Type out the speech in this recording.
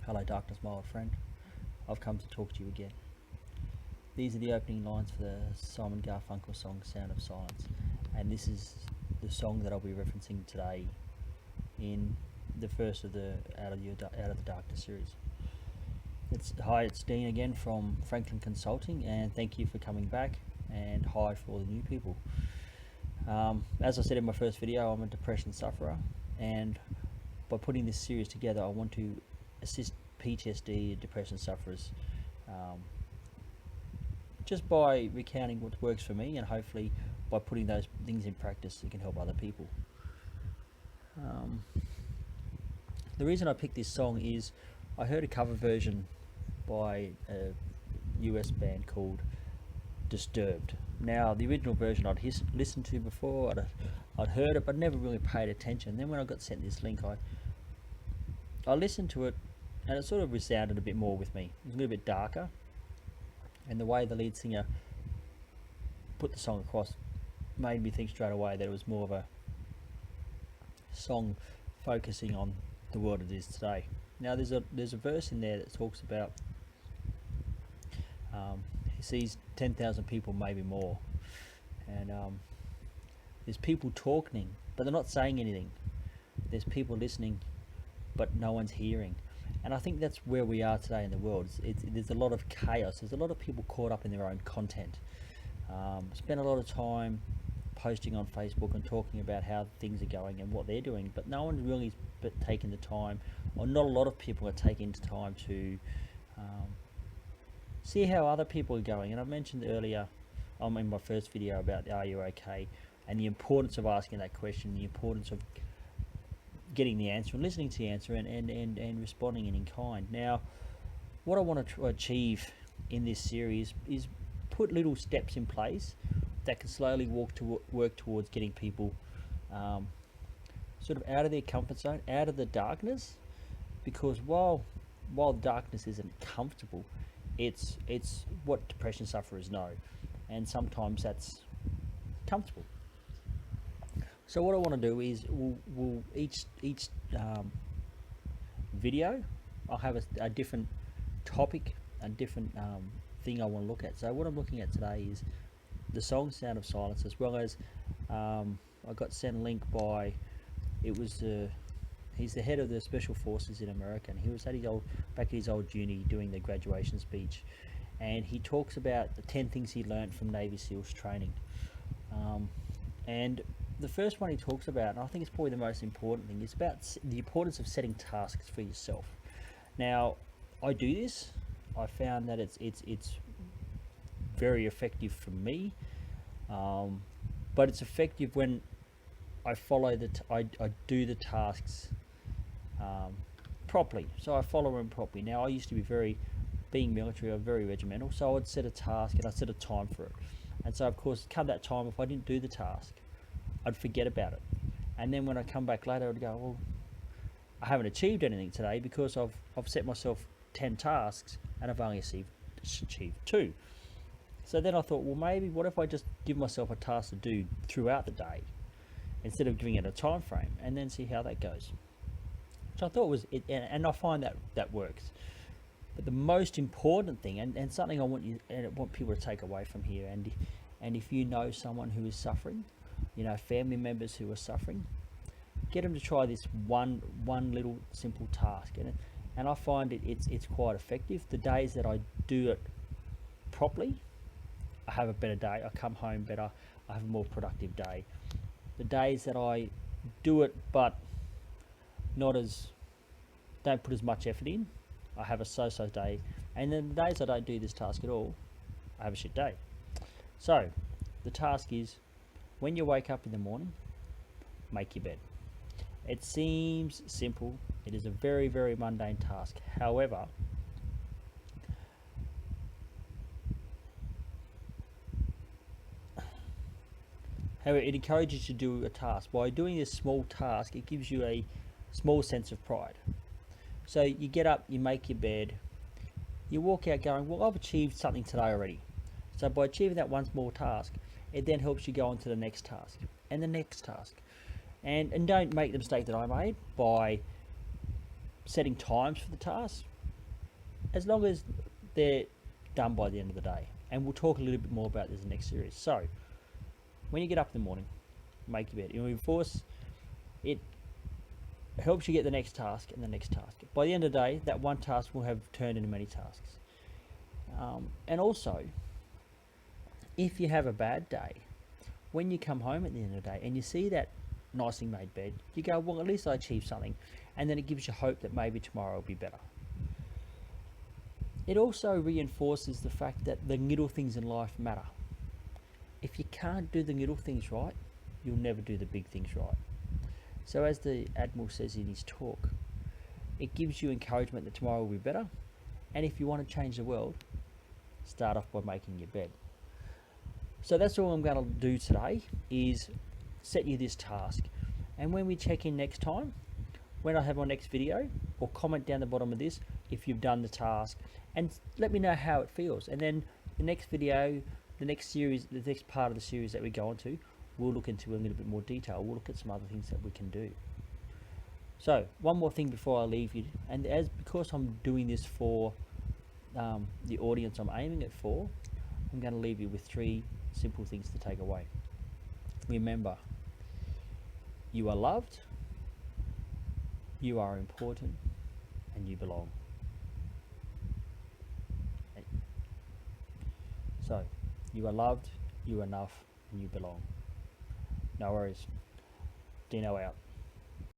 Hello, darkness, my old friend. I've come to talk to you again. These are the opening lines for the Simon Garfunkel song Sound of Silence, and this is the song that I'll be referencing today in the first of the Out of the Darkness series. Hi, it's Dean again from Franklin Consulting, and thank you for coming back, and hi for all the new people. As I said in my first video, I'm a depression sufferer, and by putting this series together, I want to assist PTSD and depression sufferers just by recounting what works for me, and hopefully by putting those things in practice it can help other people. The reason I picked this song is I heard a cover version by a US band called Disturbed. Now the original version I'd listened to before, I'd heard it but never really paid attention. Then when I got sent this link, I listened to it and it sort of resounded a bit more with me. It was a little bit darker, and the way the lead singer put the song across made me think straight away that it was more of a song focusing on the world it is today. Now there's a verse in there that talks about he sees 10,000 people, maybe more, and there's people talking but they're not saying anything. There's people listening but no one's hearing. And I think that's where we are today in the world. There's a lot of chaos. There's a lot of people caught up in their own content. Spend a lot of time posting on Facebook and talking about how things are going and what they're doing, but no one's really taking the time, or not a lot of people are taking the time to see how other people are going. And I mentioned earlier in my first video about are you okay, and the importance of asking that question, the importance of getting the answer and listening to the answer and responding in kind. Now what I want to achieve in this series is put little steps in place that can slowly work towards getting people sort of out of their comfort zone, out of the darkness, because while darkness isn't comfortable, it's what depression sufferers know, and sometimes that's comfortable. So what I want to do is we'll each video I'll have a different topic, a different thing I want to look at. So what I'm looking at today is the song Sound of Silence, as well as I got sent a link by, he's the head of the Special Forces in America, and he was at back at his old uni doing the graduation speech, and he talks about the 10 things he learned from Navy SEALs training, and the first one he talks about, and I think it's probably the most important thing, is about the importance of setting tasks for yourself. Now I do this. I found that it's very effective for me, but it's effective when I follow I do the tasks properly. So I follow them properly. Now I used to be being military, I'm very regimental, so I'd set a task and I'd set a time for it, and so of course come that time, if I didn't do the task, I'd forget about it, and then when I come back later I'd go, well, I haven't achieved anything today because I've set myself 10 tasks and I've only achieved 2. So then I thought, well, maybe what if I just give myself a task to do throughout the day instead of giving it a time frame, and then see how that goes. So I thought was it, and I find that works. But the most important thing, and something I want people to take away from here, and if you know someone who is suffering, family members who are suffering, get them to try this one little simple task, and I find it's quite effective. The days that I do it properly, I have a better day, I come home better, I have a more productive day. The days that I do it but don't put as much effort in, I have a so-so day, and then the days I don't do this task at all, I have a shit day. So the task is, when you wake up in the morning, make your bed. It seems simple. It is a very, very mundane task. However, it encourages you to do a task. By doing this small task, it gives you a small sense of pride. So you get up, you make your bed, you walk out going, well, I've achieved something today already. So by achieving that one small task, it then helps you go on to the next task and the next task. And don't make the mistake that I made by setting times for the task. as long as they're done by the end of the day. And we'll talk a little bit more about this in the next series. So, when you get up in the morning, make your bed. You reinforce it, helps you get the next task and the next task. By the end of the day, that one task will have turned into many tasks. And also, if you have a bad day, when you come home at the end of the day and you see that nicely made bed, you go, well, at least I achieved something. And then it gives you hope that maybe tomorrow will be better. It also reinforces the fact that the little things in life matter. If you can't do the little things right, you'll never do the big things right. So as the Admiral says in his talk, it gives you encouragement that tomorrow will be better. And if you want to change the world, start off by making your bed. So that's all I'm going to do today, is set you this task. And when we check in next time, when I have my next video, or comment down the bottom of this if you've done the task, and let me know how it feels. And then the next video, the next series, the next part of the series that we go into, we'll look into a little bit more detail. We'll look at some other things that we can do. So one more thing before I leave you, and because I'm doing this for the audience I'm aiming it for, I'm going to leave you with 3 simple things to take away. Remember, you are loved, you are important, and you belong. So, you are loved, you are enough, and you belong. No worries. Dino out.